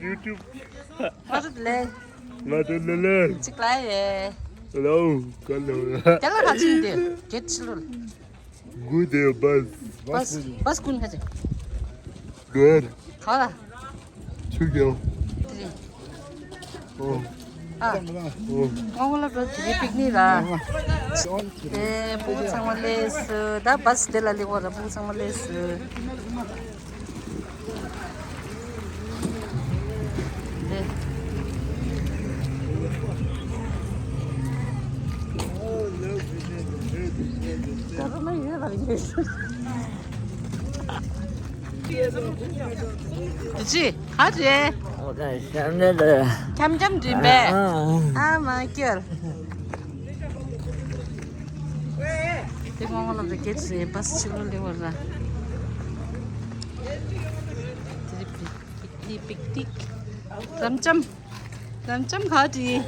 YouTube. Bắt lên. Mà tên lên. Chiếc lái về. Hello, con rồi. Chắc là hạt gì đi. Chết luôn. Good day, bus. Bus kun hả chị? Good. Khó là. Chưa kìa. Gì? Oh. À. Ngon lắm rồi. Đi picnic là. 네, 부부상 말레스. 나 버스 될 알리고라 부부상 말레스. 네. 까르마 이래라 이래. 그렇지? 가지. 잠잠 좀 해. 아, 마이클. Tengok orang dekat sini, pas cilul lewat lah. Jadi piknik, ram-cam khadi,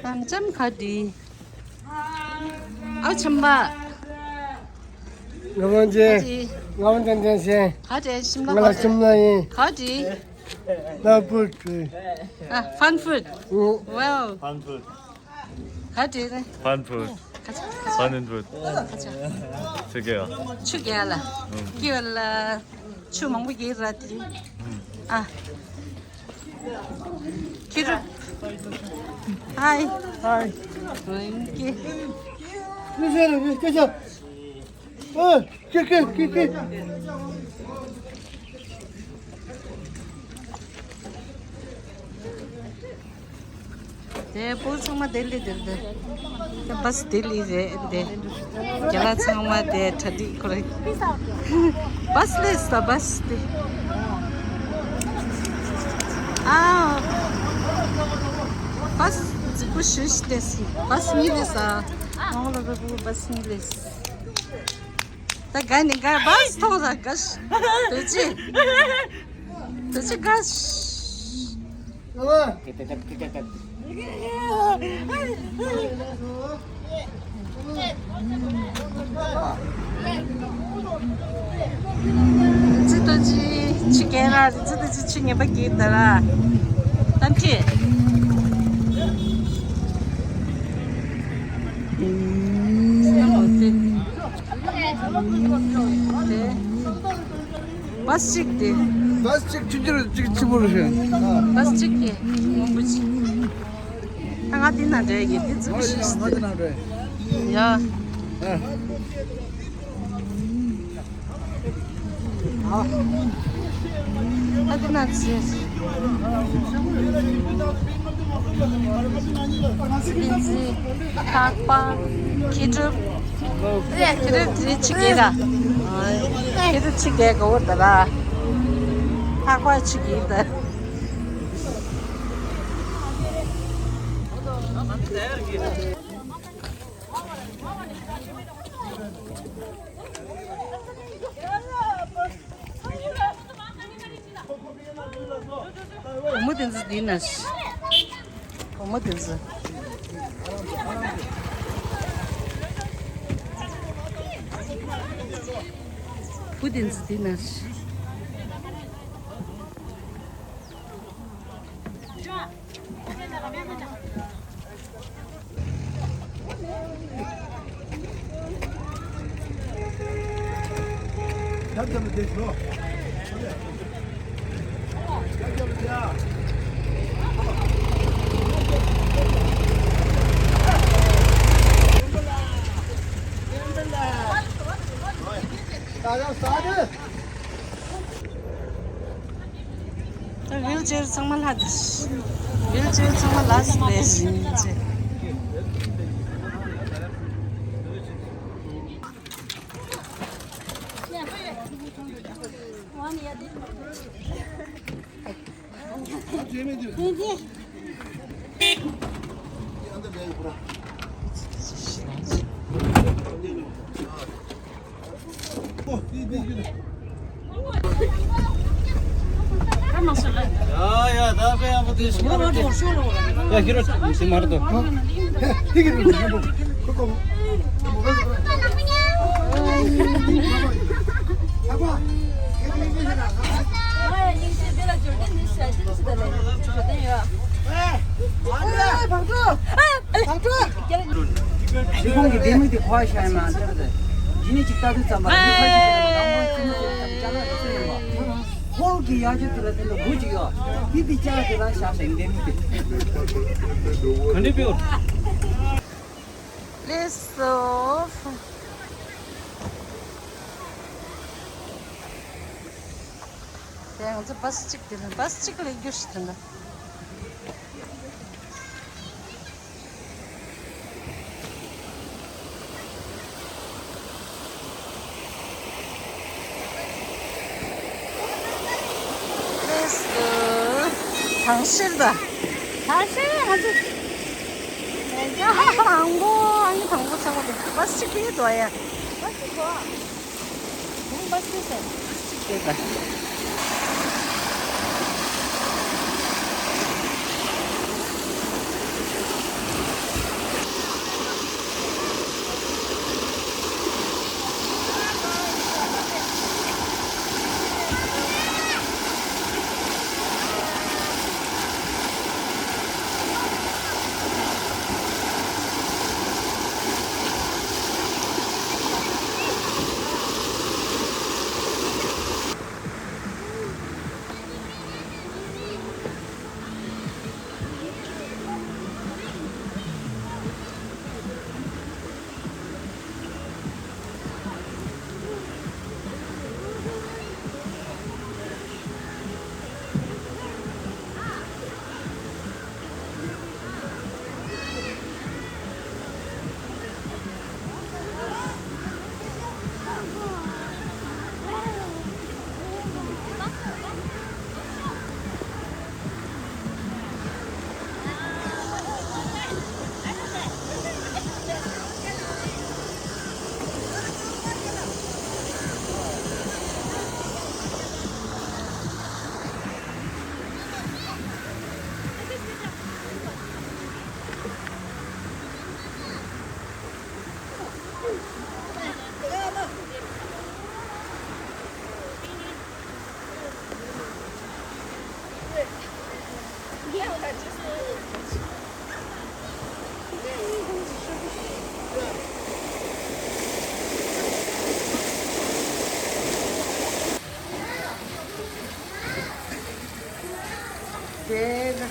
ram-cam khadi. Aw chamba. ngawan dan sih. Khadi, simla Ngalah khadi. semnai. Khadi. Dapur. Fun food. Wow. Fun food. khadi này. Fun food. 가자. Fun food. 가자. 두 개요. 축이야라. 끼월라. 추 먹고 기라지. 아. 기름. 하이. 이게. Güzel, güzel. Gel. 네, 보상마 델리들데. बस दिल्ली रे दे जला छामा दे ठडी करे बस ले स बस दे आ बस कुछ देसी बस मिले सा और लोग बस मिले ता गाने गा बस थोड़ा कश तुझे कश 지도지 치게라 지도지 치게 밖에 있더라 담지 बस चिक दे Bas çık çıkıyor. बस चिक के 뭐지 하나din 나 저기 뒤집어 야 hadi natsiz bizi takpa kidup chigira kidup chige가 오더라 takpa chi기다 뭐든지 디나시 뭐든지 뭐든지 디나시 휠체어 정말 하듯이 휠체어 정말 라스트네 진짜 Ya, tapi apa tuh? Ya, kira si Marto. 시공기 내물이 과시하면 안 되거든. 지네 집 따뜻한 말. 홀기 야주들한테 무지가 비비 짜들아 샤생 됩니다. 근데 별 Let's go. 야, 어제 버스 찍기는 버스 찍을 얘기하시던가. Let's go. 당실다. 당실 아주. 내가 방고 아니 방고 차고도 버스 찍기 좋아요. 버스 좋아. 무슨 버스 있어? 버스 찍기가.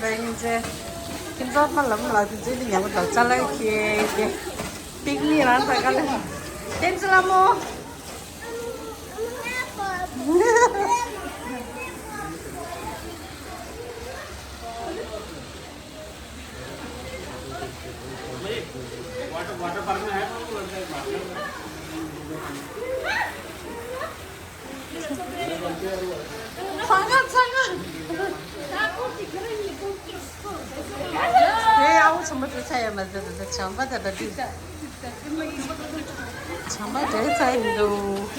네, 이제 김밥만 넣으면 어디지? 양을 더 잘라 이렇게 빅미랑 다가래. 댄스라모. 상관. 네, 아우 정말 좋아요. 맞아요. 정말 대단히. 정말 대단히도.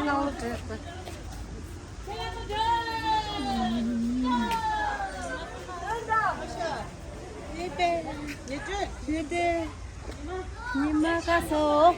너무 좋다. 예대. 니마 가서.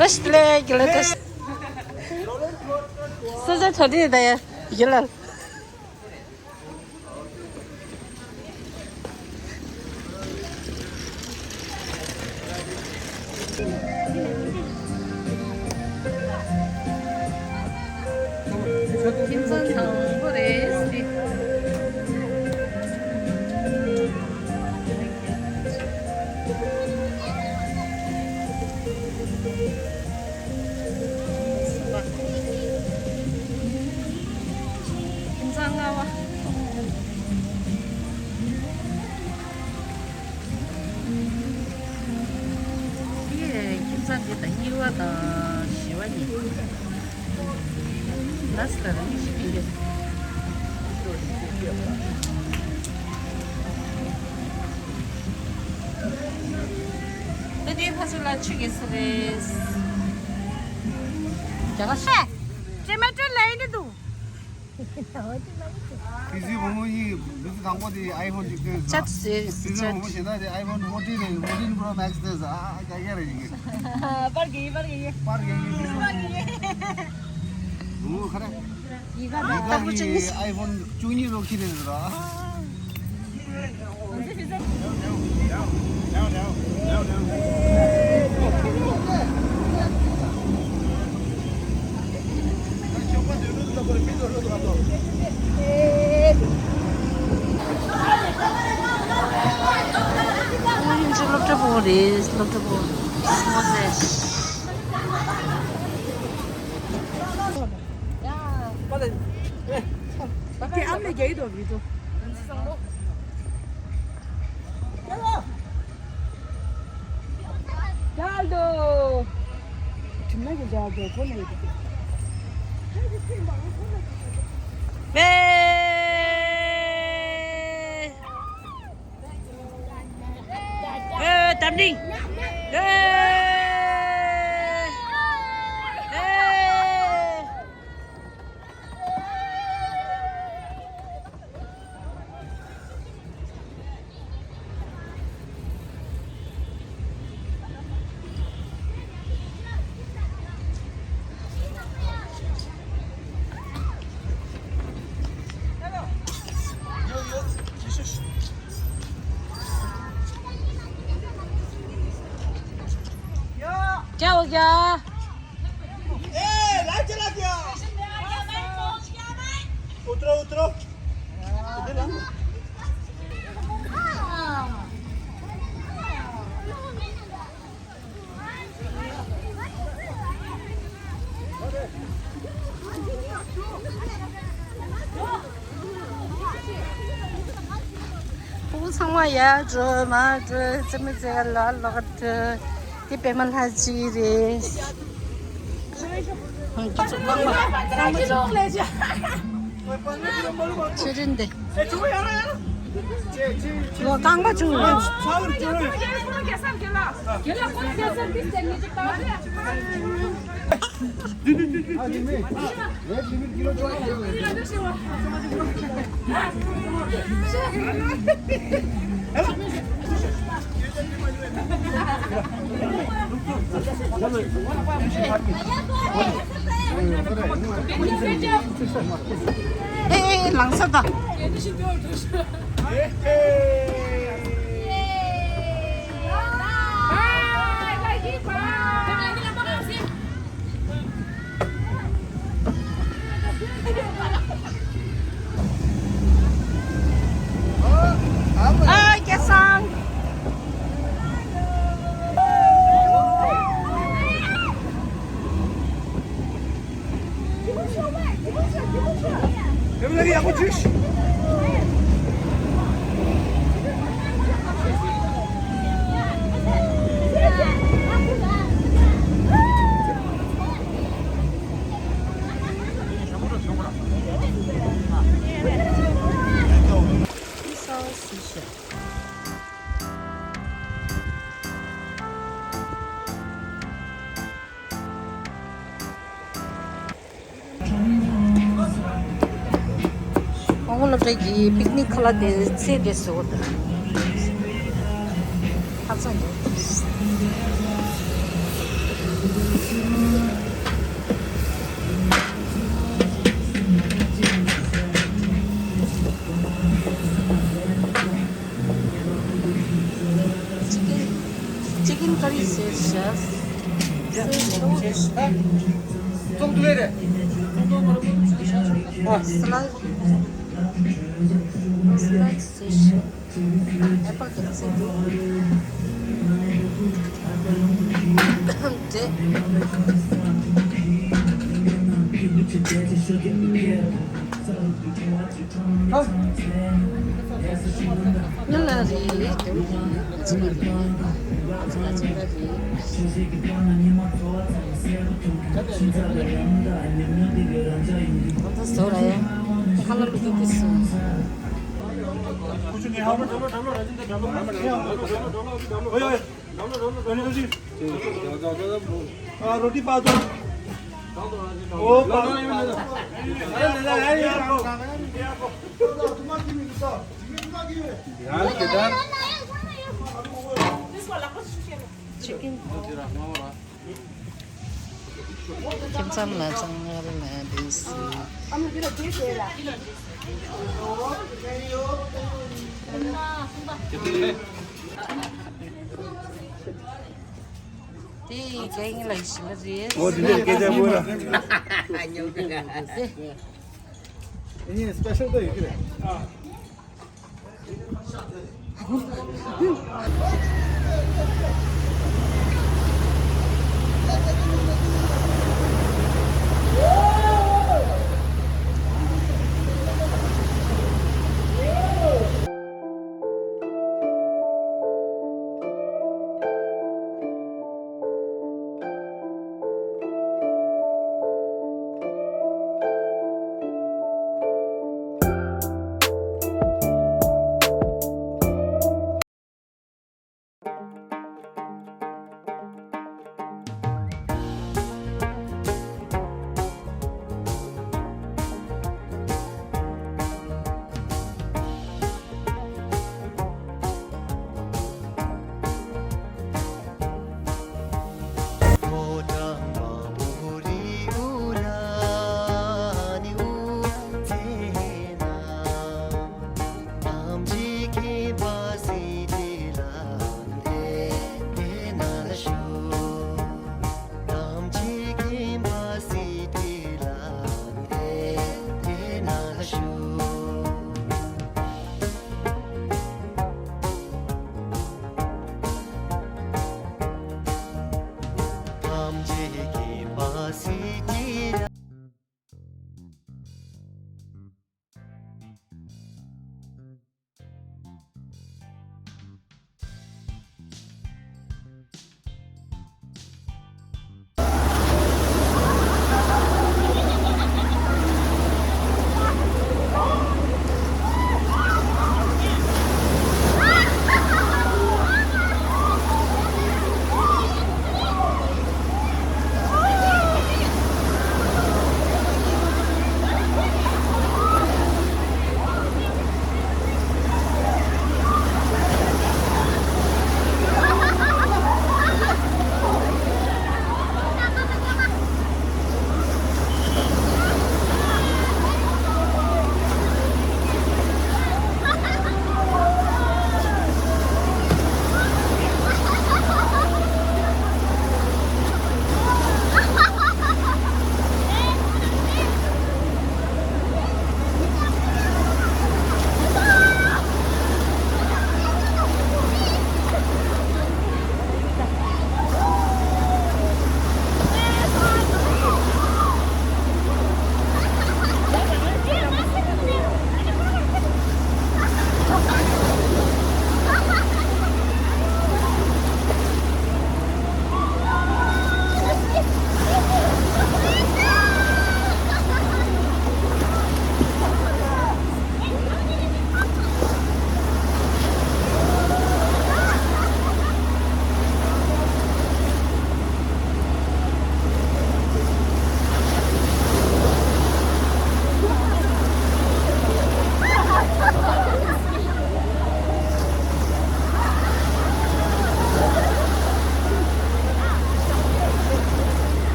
Terus gila terus. Sudah tadi dah ya, gila. 김선 장보레. 부산에다 이와다 시원이. 나스다는 이게. 어디 파슬라 치겠어레스. 제가 쎄. 제발 좀 라이드도. किसी वो ये बिल्कुल काम को दी आईफोन जितने zat스 किसी वो शेदा दे आईफोन 14 प्रो मैक्स दे क्या क्या रहेंगे पर गई पार गए वो खरे 이가 ये आईफोन चुनी रोकी दे रहा Orange loopt ervoor is, loopt ervoor. Wat is? Die andere geht doch wieder. Galdo! Kimler geldi? Bu neydi? Tamding. Chào kìa. ए लाइट चला दिया उतरो उतरो Bố xong rồi ya rồi mà rồi怎么这个老老的这边嘛还是的。싫은데. 이거 깡가 주네. 에이, 랑사다. 아, 계산. 여기 야구 주시 오늘 저기 피크닉 할때 세 됐어. 합성. 치킨 커리 셰프. 좀 두야 돼 슬라이스. 슬라이스. 애플 캔스. 네. Nell'ari What is so rare? Color pink is रोटी पा दो ओ chicken. Kim là trong là this. Thì cái này là gì? 뭐 드디어 계좌 보라. 이게 스페셜도 이렇게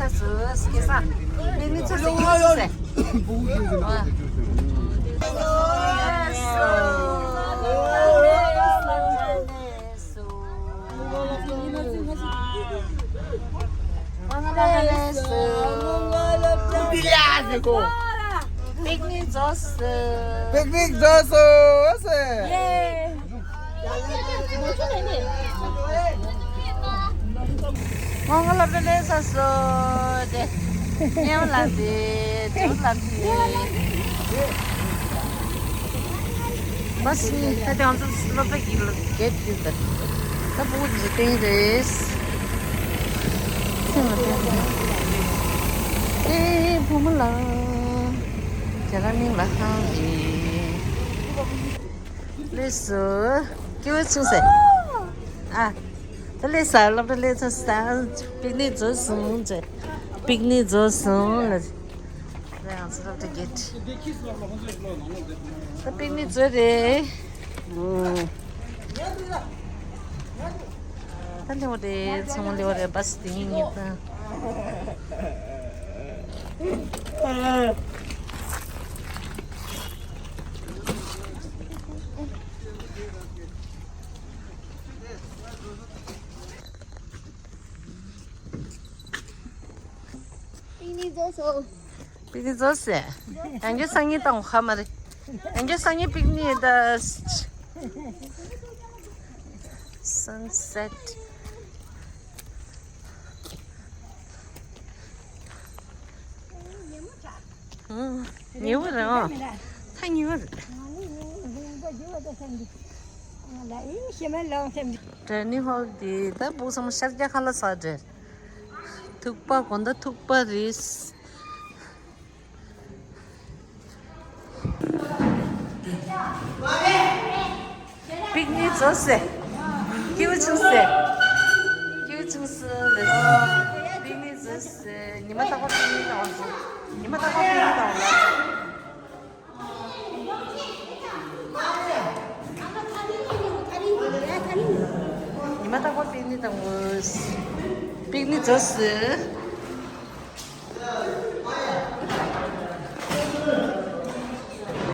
才是给啥？给你这是有噻。啊。Picnic sauce. Picnic sauce. What's it? Mong là bên đây sao sao đấy, nhau làm gì, chú làm gì, bác cái đường nó phải kêu là get you that, nó bút gì tiếng đấy, xem mà cái bút mà là, cái là mình là hàng gì, lịch sử, kêu chú sẽ, à.这里上了，这里这山比你做松子，比你做松了，这样子的给吃。这比你做的，他留的从留的把是定的。比你做事，人家生意当好嘛的，人家生意比你的 sunset。牛人哦，太牛了。这你好的，但不什么小家看了啥子？tukpa konda tukpa ris picnic sauce kêu chung se picnic sauce你们打过 picnic 的吗？你们打过 picnic 的吗？你们打过 picnic 的吗？picnic sauce